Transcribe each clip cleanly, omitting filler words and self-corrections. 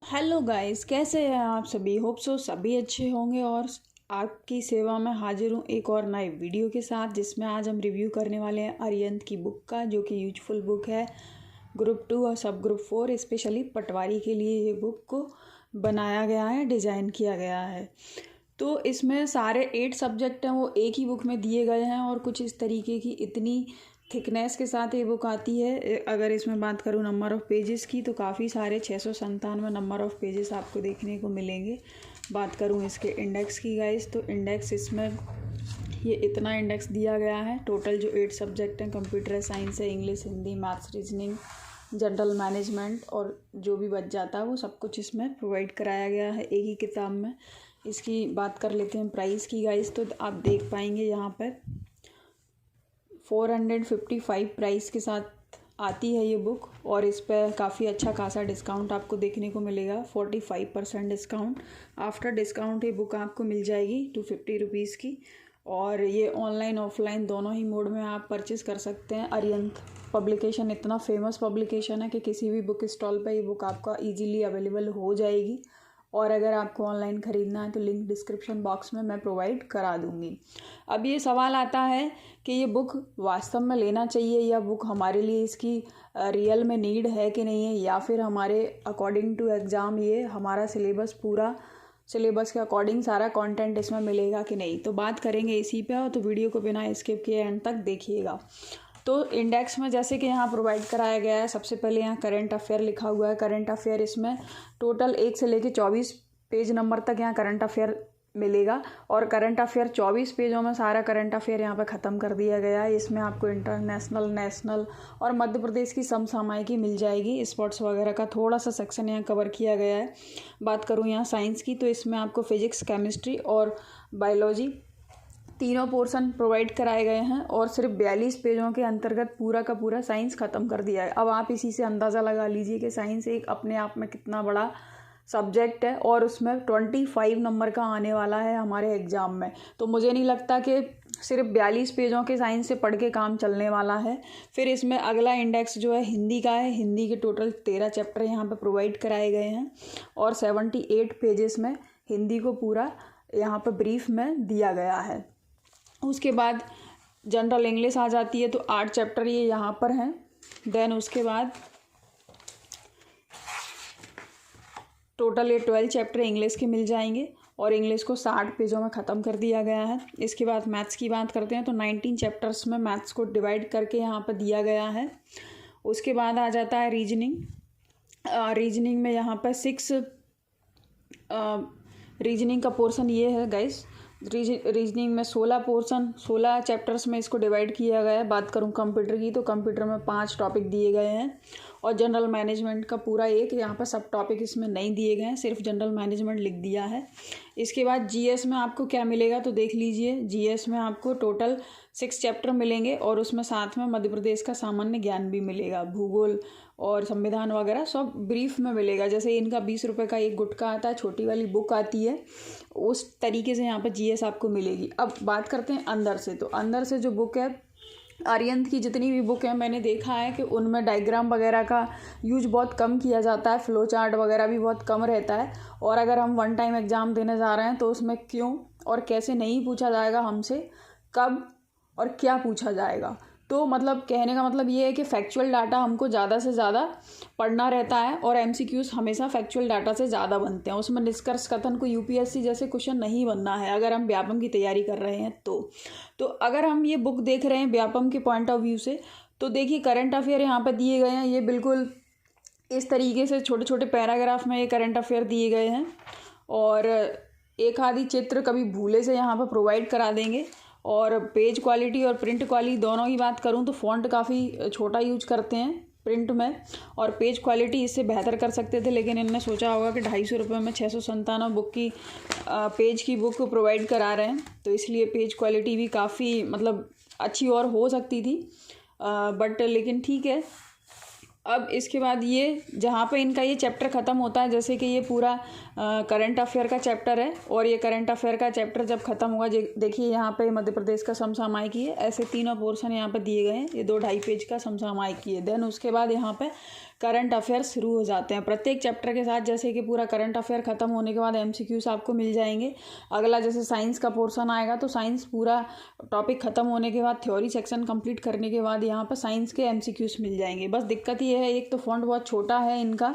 Hello guys, कैसे हैं आप सभी। होप सो सभी अच्छे होंगे और आपकी सेवा में हाजिर हूँ एक और नए वीडियो के साथ, जिसमें आज हम रिव्यू करने वाले हैं अरिहंत की बुक का, जो कि यूजफुल बुक है ग्रुप 2 और सब ग्रुप 4 स्पेशली पटवारी के लिए ये बुक को बनाया गया है, डिज़ाइन किया गया है। तो इसमें सारे 8 सब्जेक्ट हैं वो एक ही बुक में दिए गए हैं और कुछ इस तरीके की इतनी थिकनेस के साथ ये बुक आती है। अगर इसमें बात करूँ नंबर ऑफ़ पेजेस की, तो काफ़ी सारे 697 नंबर ऑफ़ पेजेस आपको देखने को मिलेंगे। बात करूँ इसके इंडेक्स की गाइस, तो इंडेक्स इसमें ये इतना इंडेक्स दिया गया है। टोटल जो 8 सब्जेक्ट हैं, कंप्यूटर साइंस है, English, Hindi, maths, reasoning, general management और जो भी बच जाता है वो सब कुछ इसमें प्रोवाइड कराया गया है एक ही किताब में। इसकी बात कर लेते हैं प्राइस की गाइस, तो आप देख पाएंगे यहाँ पर 455 प्राइस के साथ आती है ये बुक, और इस पर काफ़ी अच्छा खासा डिस्काउंट आपको देखने को मिलेगा। 45% डिस्काउंट। आफ्टर डिस्काउंट ये बुक आपको मिल जाएगी 250 रुपीज़ की, और ये ऑनलाइन ऑफलाइन दोनों ही मोड में आप परचेज़ कर सकते हैं। अरिहंत पब्लिकेशन इतना फेमस पब्लिकेशन है कि किसी भी बुक स्टॉल पर ये बुक आपका ईजीली अवेलेबल हो जाएगी। और अगर आपको ऑनलाइन ख़रीदना है तो लिंक डिस्क्रिप्शन बॉक्स में मैं प्रोवाइड करा दूँगी। अब ये सवाल आता है कि ये बुक वास्तव में लेना चाहिए, या बुक हमारे लिए इसकी रियल में नीड है कि नहीं है, या फिर हमारे अकॉर्डिंग टू एग्ज़ाम ये हमारा सिलेबस पूरा सिलेबस के अकॉर्डिंग सारा कंटेंट इसमें मिलेगा कि नहीं। तो बात करेंगे इसी पे, और तो वीडियो को बिना स्किप किए एंड तक देखिएगा। तो इंडेक्स में जैसे कि यहाँ प्रोवाइड कराया गया है, सबसे पहले यहाँ करंट अफेयर लिखा हुआ है। करंट अफेयर इसमें टोटल 1 से लेकर 24 पेज नंबर तक यहाँ करंट अफेयर मिलेगा, और करंट अफेयर 24 पेजों में सारा करंट अफेयर यहाँ पर ख़त्म कर दिया गया है। इसमें आपको इंटरनेशनल, नेशनल और मध्य प्रदेश की समसामयिकी मिल जाएगी। स्पोर्ट्स वगैरह का थोड़ा सा सेक्शन यहाँ कवर किया गया है। बात करूँ यहाँ साइंस की, तो इसमें आपको फिजिक्स, केमिस्ट्री और बायोलॉजी तीनों पोर्शन प्रोवाइड कराए गए हैं, और सिर्फ 42 पेजों के अंतर्गत पूरा का पूरा साइंस ख़त्म कर दिया है। अब आप इसी से अंदाज़ा लगा लीजिए कि साइंस एक अपने आप में कितना बड़ा सब्जेक्ट है, और उसमें 25 नंबर का आने वाला है हमारे एग्ज़ाम में। तो मुझे नहीं लगता कि सिर्फ 42 पेजों के साइंस से पढ़ के काम चलने वाला है। फिर इसमें अगला इंडेक्स जो है हिंदी का है। हिंदी के टोटल 13 चैप्टर यहाँ पर प्रोवाइड कराए गए हैं, और 78 पेजेस में हिंदी को पूरा यहाँ पर ब्रीफ में दिया गया है। उसके बाद जनरल इंग्लिश आ जाती है, तो 8 चैप्टर ये यहाँ पर हैं। देन उसके बाद टोटल ये 12 चैप्टर इंग्लिश के मिल जाएंगे, और इंग्लिश को 60 पेजों में ख़त्म कर दिया गया है। इसके बाद मैथ्स की बात करते हैं, तो 19 चैप्टर्स में मैथ्स को डिवाइड करके यहाँ पर दिया गया है। उसके बाद आ जाता है रीजनिंग। रीजनिंग में यहाँ पर 6 रीजनिंग का पोर्शन ये है गाइस। रीजनिंग में 16 चैप्टर्स में इसको डिवाइड किया गया है। बात करूं कंप्यूटर की, तो कंप्यूटर में 5 टॉपिक दिए गए हैं, और जनरल मैनेजमेंट का पूरा एक यहाँ पर सब टॉपिक इसमें नहीं दिए गए हैं, सिर्फ जनरल मैनेजमेंट लिख दिया है। इसके बाद जीएस में आपको क्या मिलेगा, तो देख लीजिए। जीएस में आपको टोटल 6 चैप्टर मिलेंगे, और उसमें साथ में मध्य प्रदेश का सामान्य ज्ञान भी मिलेगा। भूगोल और संविधान वगैरह सब ब्रीफ में मिलेगा। जैसे इनका 20 रुपये का एक गुटका आता है, छोटी वाली बुक आती है, उस तरीके से यहाँ पर जीएस आपको मिलेगी। अब बात करते हैं अंदर से, तो अंदर से जो बुक है अरिहंत की, जितनी भी बुक है मैंने देखा है कि उनमें डायग्राम वगैरह का यूज बहुत कम किया जाता है, फ्लो चार्ट वगैरह भी बहुत कम रहता है। और अगर हम 1 टाइम एग्ज़ाम देने जा रहे हैं तो उसमें क्यों और कैसे नहीं पूछा जाएगा हमसे, कब और क्या पूछा जाएगा। तो मतलब कहने का मतलब ये है कि फैक्चुअल डाटा हमको ज़्यादा से ज़्यादा पढ़ना रहता है, और एमसीक्यूज़ हमेशा फैक्चुअल डाटा से ज़्यादा बनते हैं। उसमें निष्कर्ष कथन को यूपीएससी जैसे क्वेश्चन नहीं बनना है अगर हम व्यापम की तैयारी कर रहे हैं। तो अगर हम ये बुक देख रहे हैं व्यापम के पॉइंट ऑफ व्यू से, तो देखिए करंट अफेयर यहाँ पर दिए गए हैं। ये बिल्कुल इस तरीके से छोटे छोटे पैराग्राफ में ये करंट अफेयर दिए गए हैं, और एक आधी चित्र कभी भूले से यहाँ पर प्रोवाइड करा देंगे। और पेज क्वालिटी और प्रिंट क्वालिटी दोनों की बात करूँ तो फ़ॉन्ट काफ़ी छोटा यूज करते हैं प्रिंट में, और पेज क्वालिटी इससे बेहतर कर सकते थे, लेकिन इन्होंने सोचा होगा कि 250 रुपये में 697 बुक की पेज की बुक प्रोवाइड करा रहे हैं, तो इसलिए पेज क्वालिटी भी काफ़ी मतलब अच्छी और हो सकती थी, बट लेकिन ठीक है। अब इसके बाद ये जहाँ पे इनका ये चैप्टर ख़त्म होता है, जैसे कि ये पूरा करंट अफेयर का चैप्टर है, और ये करंट अफेयर का चैप्टर जब ख़त्म होगा, देखिए यहाँ पे मध्य प्रदेश का समसामयिकी है, ऐसे तीनों पोर्शन यहाँ पे दिए गए हैं। ये 2-2.5 पेज का समसामयिकी है। देन उसके बाद यहाँ पे करंट अफेयर शुरू हो जाते हैं प्रत्येक चैप्टर के साथ। जैसे कि पूरा करंट अफेयर ख़त्म होने के बाद MCQs आपको मिल जाएंगे। अगला जैसे साइंस का पोर्शन आएगा तो साइंस पूरा टॉपिक ख़त्म होने के बाद, थ्योरी सेक्शन कंप्लीट करने के बाद यहाँ पर साइंस के MCQs मिल जाएंगे। बस दिक्कत ये है, एक तो फॉन्ट बहुत छोटा है इनका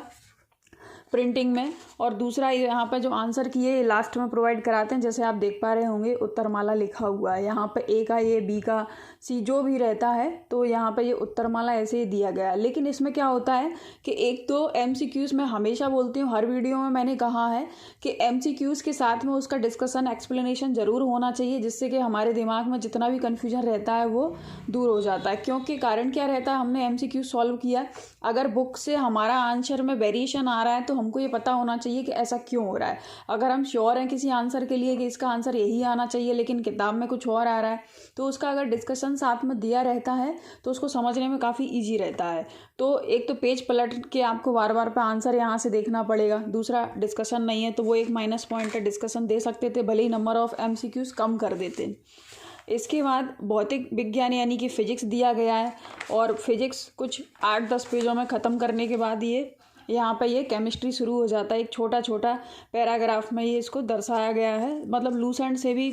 प्रिंटिंग में, और दूसरा यहाँ पर जो आंसर की है लास्ट में प्रोवाइड कराते हैं। जैसे आप देख पा रहे होंगे उत्तरमाला लिखा हुआ है यहाँ पे, A का A, B का C जो भी रहता है तो यहाँ पे ये उत्तरमाला ऐसे ही दिया गया है। लेकिन इसमें क्या होता है कि एक तो MCQs में हमेशा बोलती हूँ, हर वीडियो में मैंने कहा है कि MCQs के साथ में उसका डिस्कशन एक्सप्लेनेशन ज़रूर होना चाहिए, जिससे कि हमारे दिमाग में जितना भी कन्फ्यूजन रहता है वो दूर हो जाता है। क्योंकि कारण क्या रहता है, हमने MCQ सॉल्व किया, अगर बुक से हमारा आंसर में वेरिएशन आ रहा है तो हमको ये पता होना चाहिए कि ऐसा क्यों हो रहा है। अगर हम श्योर हैं किसी आंसर के लिए कि इसका आंसर यही आना चाहिए लेकिन किताब में कुछ और आ रहा है, तो उसका अगर डिस्कशन साथ में दिया रहता है तो उसको समझने में काफ़ी ईजी रहता है। तो एक तो पेज पलट के आपको बार बार पे आंसर यहाँ से देखना पड़ेगा, दूसरा डिस्कशन नहीं है तो वो एक माइनस पॉइंट है। डिस्कशन दे सकते थे, भले ही नंबर ऑफ MCQs कम कर देते। इसके बाद भौतिक विज्ञान यानी कि फिजिक्स दिया गया है, और फिजिक्स कुछ 8-10 पेजों में ख़त्म करने के बाद ये यहाँ पे ये केमिस्ट्री शुरू हो जाता है। एक छोटा छोटा पैराग्राफ में ये इसको दर्शाया गया है, मतलब लूस एंड से भी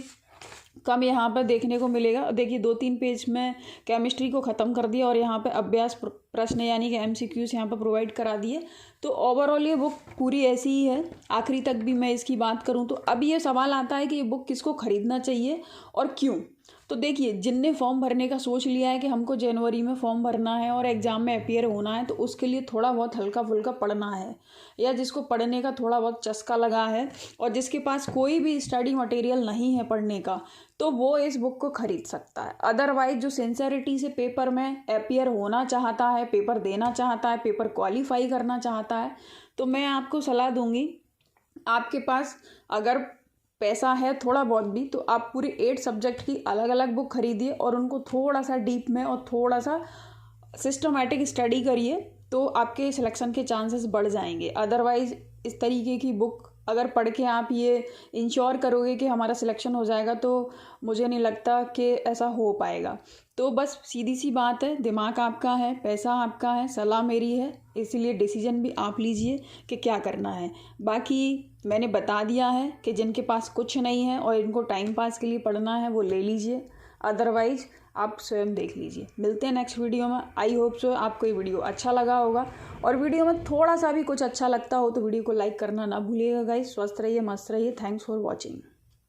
कम यहाँ पर देखने को मिलेगा। देखिए 2-3 पेज में केमिस्ट्री को ख़त्म कर दिया और यहाँ पे अभ्यास प्रश्न यानी कि MCQs यहाँ पर प्रोवाइड करा दिए। तो ओवरऑल ये बुक पूरी ऐसी ही है। आखिरी तक भी मैं इसकी बात करूँ तो अब ये सवाल आता है कि ये बुक किसको ख़रीदना चाहिए और क्यों। तो देखिए, जिनने फॉर्म भरने का सोच लिया है कि हमको जनवरी में फॉर्म भरना है और एग्ज़ाम में अपीयर होना है, तो उसके लिए थोड़ा बहुत हल्का फुल्का पढ़ना है, या जिसको पढ़ने का थोड़ा बहुत चस्का लगा है और जिसके पास कोई भी स्टडी मटेरियल नहीं है पढ़ने का, तो वो इस बुक को ख़रीद सकता है। अदरवाइज जो सिंसेरिटी से पेपर में अपीयर होना चाहता है, पेपर देना चाहता है, पेपर क्वालिफाई करना चाहता है, तो मैं आपको सलाह दूंगी, आपके पास अगर पैसा है थोड़ा बहुत भी, तो आप पूरे 8 सब्जेक्ट की अलग अलग बुक खरीदिए और उनको थोड़ा सा डीप में और थोड़ा सा सिस्टमेटिक स्टडी करिए, तो आपके सिलेक्शन के चांसेस बढ़ जाएंगे। अदरवाइज़ इस तरीके की बुक अगर पढ़ के आप ये इंश्योर करोगे कि हमारा सिलेक्शन हो जाएगा, तो मुझे नहीं लगता कि ऐसा हो पाएगा। तो बस सीधी सी बात है, दिमाग आपका है, पैसा आपका है, सलाह मेरी है, इसीलिए डिसीजन भी आप लीजिए कि क्या करना है। बाकी मैंने बता दिया है कि जिनके पास कुछ नहीं है और इनको टाइम पास के लिए पढ़ना है वो ले लीजिए, अदरवाइज़ आप स्वयं देख लीजिए। मिलते हैं नेक्स्ट वीडियो में। आई होप सो आपको ये वीडियो अच्छा लगा होगा, और वीडियो में थोड़ा सा भी कुछ अच्छा लगता हो तो वीडियो को लाइक करना ना भूलिएगा गाइस। स्वस्थ रहिए, मस्त रहिए। Thanks for watching.